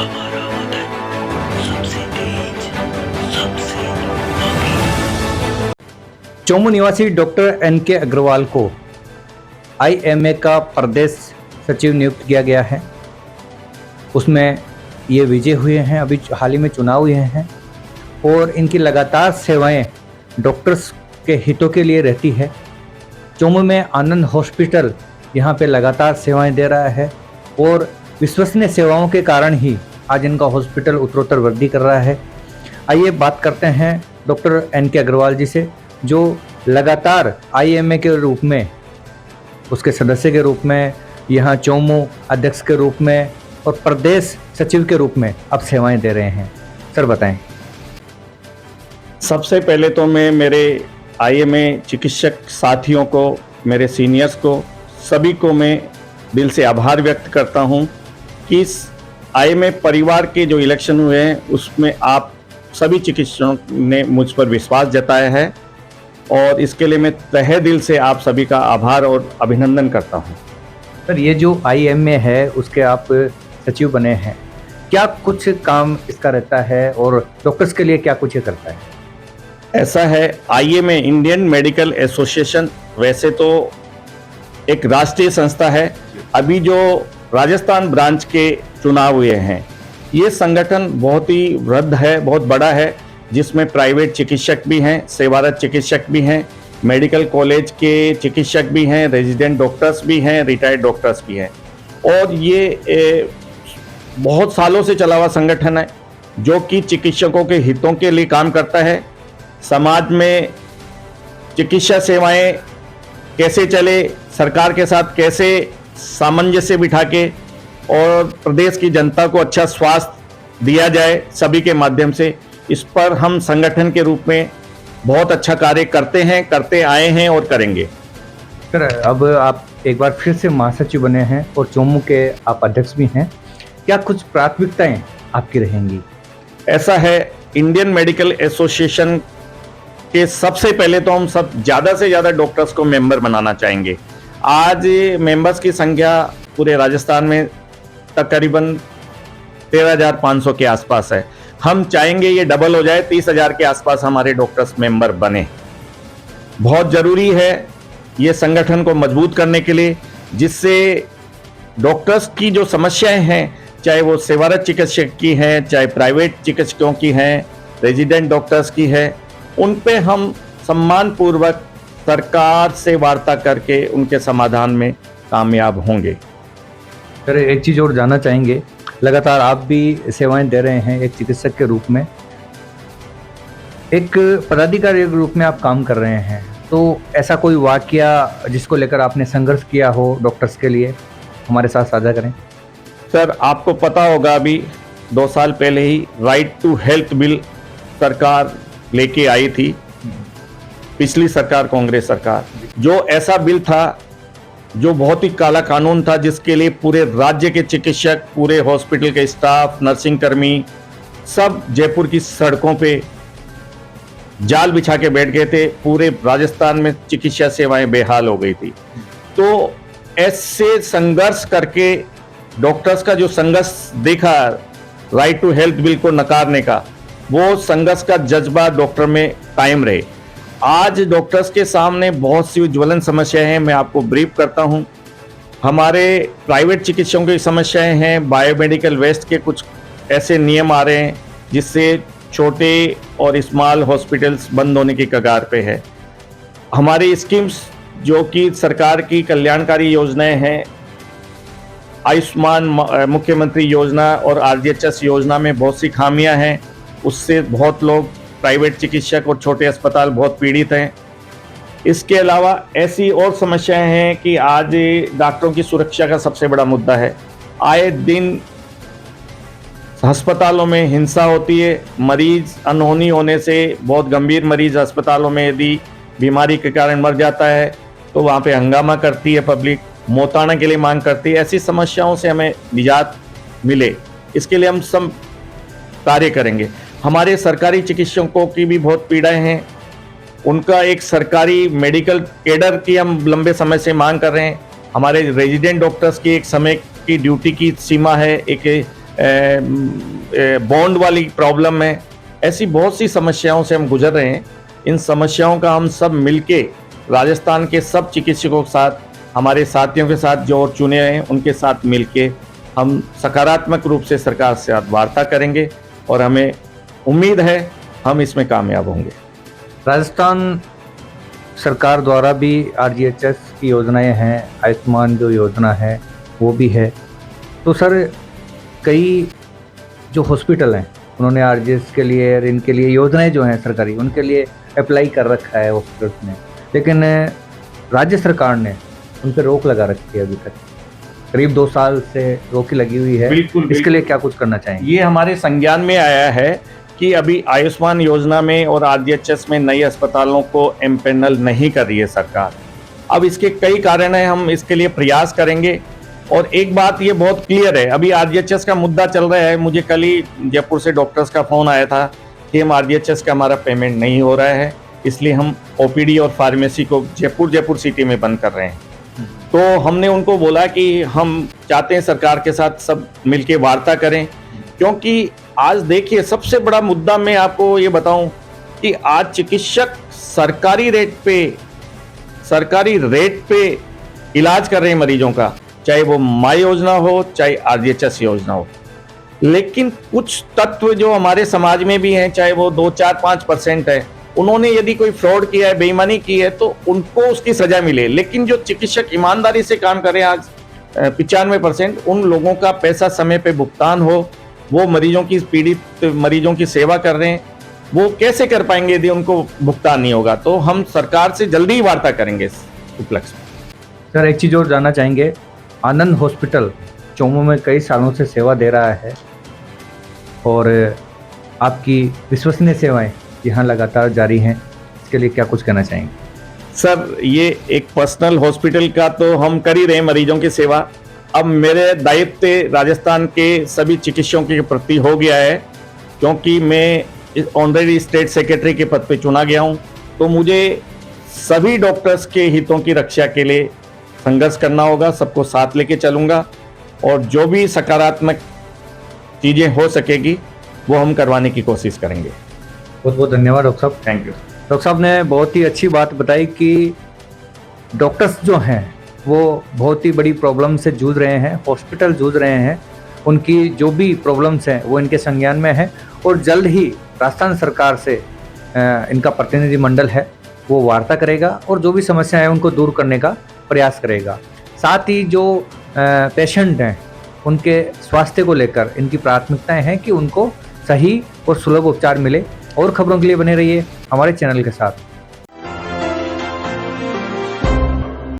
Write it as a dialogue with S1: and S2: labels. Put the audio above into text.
S1: हमारा वतन सबसे तेज, सबसे आगे।
S2: चौमू निवासी डॉक्टर एन.के. अग्रवाल को आईएमए का प्रदेश सचिव नियुक्त किया गया है। उसमें ये विजय हुए हैं, अभी हाल ही में चुनाव हुए हैं और इनकी लगातार सेवाएं डॉक्टर्स के हितों के लिए रहती है। चौमू में आनंद हॉस्पिटल यहाँ पे लगातार सेवाएं दे रहा है और विश्वसनीय सेवाओं के कारण ही आज इनका हॉस्पिटल उत्तरोत्तर वृद्धि कर रहा है। आइए बात करते हैं डॉक्टर एन.के. अग्रवाल जी से, जो लगातार आईएमए के रूप में, उसके सदस्य के रूप में, यहाँ चौमू अध्यक्ष के रूप में और प्रदेश सचिव के रूप में अब सेवाएं दे रहे हैं। सर बताएं।
S3: सबसे पहले तो मैं मेरे आईएमए चिकित्सक साथियों को, मेरे सीनियर्स को, सभी को मैं दिल से आभार व्यक्त करता हूं कि इस आईएमए परिवार के जो इलेक्शन हुए हैं उसमें आप सभी चिकित्सकों ने मुझ पर विश्वास जताया है और इसके लिए मैं तहे दिल से आप सभी का आभार और अभिनंदन करता हूं।
S2: सर ये जो आईएमए है उसके आप सचिव बने हैं, क्या कुछ काम इसका रहता है और डॉक्टर्स के लिए क्या कुछ ये करता है?
S3: ऐसा है, आईएमए इंडियन मेडिकल एसोसिएशन वैसे तो एक राष्ट्रीय संस्था है। अभी जो राजस्थान ब्रांच के चुनाव हुए हैं, ये संगठन बहुत ही वृहद है, बहुत बड़ा है, जिसमें प्राइवेट चिकित्सक भी हैं, सेवारत चिकित्सक भी हैं, मेडिकल कॉलेज के चिकित्सक भी हैं, रेजिडेंट डॉक्टर्स भी हैं, रिटायर्ड डॉक्टर्स भी हैं। और ये बहुत सालों से चला हुआ संगठन है जो कि चिकित्सकों के हितों के लिए काम करता है। समाज में चिकित्सा सेवाएं कैसे चले, सरकार के साथ कैसे सामंजस्य बिठा के और प्रदेश की जनता को अच्छा स्वास्थ्य दिया जाए सभी के माध्यम से, इस पर हम संगठन के रूप में बहुत अच्छा कार्य करते हैं, करते आए हैं और करेंगे।
S2: सर अब आप एक बार फिर से महासचिव बने हैं और चौमू के आप अध्यक्ष भी हैं, क्या कुछ प्राथमिकताएं आपकी रहेंगी?
S3: ऐसा है, इंडियन मेडिकल एसोसिएशन के सबसे पहले तो हम सब ज़्यादा से ज़्यादा डॉक्टर्स को मेंबर बनाना चाहेंगे। आज मेंबर्स की संख्या पूरे राजस्थान में तकरीबन 13,500 के आसपास है। हम चाहेंगे ये डबल हो जाए, 30,000 के आसपास हमारे डॉक्टर्स मेंबर बने। बहुत ज़रूरी है ये संगठन को मजबूत करने के लिए, जिससे डॉक्टर्स की जो समस्याएं हैं, चाहे वो सेवारत चिकित्सक की हैं, चाहे प्राइवेट चिकित्सकों की हैं, रेजिडेंट डॉक्टर्स की है, उन पे हम सम्मानपूर्वक सरकार से वार्ता करके उनके समाधान में कामयाब होंगे।
S2: सर एक चीज़ और जानना चाहेंगे, लगातार आप भी सेवाएं दे रहे हैं एक चिकित्सक के रूप में, एक पदाधिकारी के रूप में आप काम कर रहे हैं, तो ऐसा कोई वाकया जिसको लेकर आपने संघर्ष किया हो डॉक्टर्स के लिए, हमारे साथ साझा करें।
S3: सर आपको पता होगा, अभी 2 साल पहले ही राइट टू हेल्थ बिल सरकार लेके आई थी, पिछली सरकार, कांग्रेस सरकार। जो ऐसा बिल था जो बहुत ही काला कानून था, जिसके लिए पूरे राज्य के चिकित्सक, पूरे हॉस्पिटल के स्टाफ, नर्सिंग कर्मी सब जयपुर की सड़कों पे जाल बिछा के बैठ गए थे। पूरे राजस्थान में चिकित्सा सेवाएं बेहाल हो गई थी। तो ऐसे संघर्ष करके डॉक्टर्स का जो संघर्ष देखा राइट टू हेल्थ बिल को नकारने का, वो संघर्ष का जज्बा डॉक्टर में कायम रहे। आज डॉक्टर्स के सामने बहुत सी ज्वलन समस्याएं हैं, मैं आपको ब्रीफ करता हूं। हमारे प्राइवेट चिकित्सकों की समस्याएं हैं, बायोमेडिकल वेस्ट के कुछ ऐसे नियम आ रहे हैं जिससे छोटे और स्मॉल हॉस्पिटल्स बंद होने की कगार पे है। हमारी स्कीम्स जो कि सरकार की कल्याणकारी योजनाएं हैं, आयुष्मान मुख्यमंत्री योजना और आरजीएचएस योजना में बहुत सी खामियां हैं, उससे बहुत लोग, प्राइवेट चिकित्सक और छोटे अस्पताल बहुत पीड़ित हैं। इसके अलावा ऐसी और समस्याएं हैं कि आज डॉक्टरों की सुरक्षा का सबसे बड़ा मुद्दा है। आए दिन अस्पतालों में हिंसा होती है, मरीज अनहोनी होने से, बहुत गंभीर मरीज अस्पतालों में यदि बीमारी के कारण मर जाता है तो वहाँ पे हंगामा करती है पब्लिक, मौताना के लिए मांग करती है। ऐसी समस्याओं से हमें निजात मिले, इसके लिए हम सब कार्य करेंगे। हमारे सरकारी चिकित्सकों की भी बहुत पीड़ाएं हैं, उनका एक सरकारी मेडिकल कैडर की हम लंबे समय से मांग कर रहे हैं। हमारे रेजिडेंट डॉक्टर्स की एक समय की ड्यूटी की सीमा है, एक बॉन्ड वाली प्रॉब्लम है, ऐसी बहुत सी समस्याओं से हम गुजर रहे हैं। इन समस्याओं का हम सब मिलके राजस्थान के सब चिकित्सकों के साथ, हमारे साथियों के साथ जो और चुने हैं उनके साथ मिलके हम सकारात्मक रूप से सरकार से वार्ता करेंगे और हमें उम्मीद है हम इसमें कामयाब होंगे।
S2: राजस्थान सरकार द्वारा भी आरजीएचएस की योजनाएं हैं, आयुष्मान जो योजना है वो भी है। तो सर कई जो हॉस्पिटल हैं उन्होंने आरजीएस के लिए और इनके लिए योजनाएं जो हैं सरकारी उनके लिए अप्लाई कर रखा है हॉस्पिटल्स ने, लेकिन राज्य सरकार ने उन पर रोक लगा रखी है। अभी तक करीब 2 साल से रोक ही लगी हुई है।
S3: बिल्कुल,
S2: इसके लिए क्या कुछ करना चाहेंगे?
S3: ये हमारे संज्ञान में आया है कि अभी आयुष्मान योजना में और आरजीएचएस में नए अस्पतालों को एम्पेनल नहीं कर रही है सरकार। अब इसके कई कारण हैं, हम इसके लिए प्रयास करेंगे। और एक बात ये बहुत क्लियर है, अभी आरजीएचएस का मुद्दा चल रहा है। मुझे कल ही जयपुर से डॉक्टर्स का फोन आया था कि हम आरजीएचएस का हमारा पेमेंट नहीं हो रहा है, इसलिए हम ओपीडी और फार्मेसी को जयपुर सिटी में बंद कर रहे हैं। तो हमने उनको बोला कि हम चाहते हैं सरकार के साथ सब मिलके वार्ता करें, क्योंकि आज देखिए सबसे बड़ा मुद्दा मैं आपको ये बताऊं कि आज चिकित्सक सरकारी रेट पे इलाज कर रहे हैं मरीजों का, चाहे वो माई योजना हो चाहे आरजीएचएस योजना हो। लेकिन कुछ तत्व जो हमारे समाज में भी हैं, चाहे वो 2, 4, 5% है, उन्होंने यदि कोई फ्रॉड किया है, बेईमानी की है तो उनको उसकी सजा मिले। लेकिन जो चिकित्सक ईमानदारी से काम कर रहे हैं आज 95%, उन लोगों का पैसा समय पे भुगतान हो, वो पीड़ित मरीजों की सेवा कर रहे हैं, वो कैसे कर पाएंगे यदि उनको भुगतान नहीं होगा? तो हम सरकार से जल्दी ही वार्ता करेंगे इस उपलक्ष्य में।
S2: सर एक चीज़ और जानना चाहेंगे, आनंद हॉस्पिटल चोमू में कई सालों से सेवा दे रहा है और आपकी विश्वसनीय सेवाएं यहाँ लगातार जारी हैं, इसके लिए क्या कुछ कहना चाहेंगे?
S3: सर ये एक पर्सनल हॉस्पिटल का तो हम कर ही रहे हैं मरीजों की सेवा। अब मेरे दायित्व राजस्थान के सभी चिकित्सकों के प्रति हो गया है, क्योंकि मैं ऑनरेडी स्टेट सेक्रेटरी के पद पे चुना गया हूँ। तो मुझे सभी डॉक्टर्स के हितों की रक्षा के लिए संघर्ष करना होगा, सबको साथ लेके चलूँगा और जो भी सकारात्मक चीज़ें हो सकेगी वो हम करवाने की कोशिश करेंगे।
S2: बहुत बहुत धन्यवाद डॉक्टर साहब।
S3: Thank you.
S2: डॉक्टर साहब ने बहुत ही अच्छी बात बताई कि डॉक्टर्स जो हैं वो बहुत ही बड़ी प्रॉब्लम से जूझ रहे हैं, हॉस्पिटल जूझ रहे हैं, उनकी जो भी प्रॉब्लम्स हैं वो इनके संज्ञान में है और जल्द ही राजस्थान सरकार से इनका प्रतिनिधिमंडल है वो वार्ता करेगा और जो भी समस्या है उनको दूर करने का प्रयास करेगा। साथ ही जो पेशेंट हैं उनके स्वास्थ्य को लेकर इनकी प्राथमिकताएं हैं कि उनको सही और सुलभ उपचार मिले। और खबरों के लिए बने रहिए हमारे चैनल के साथ।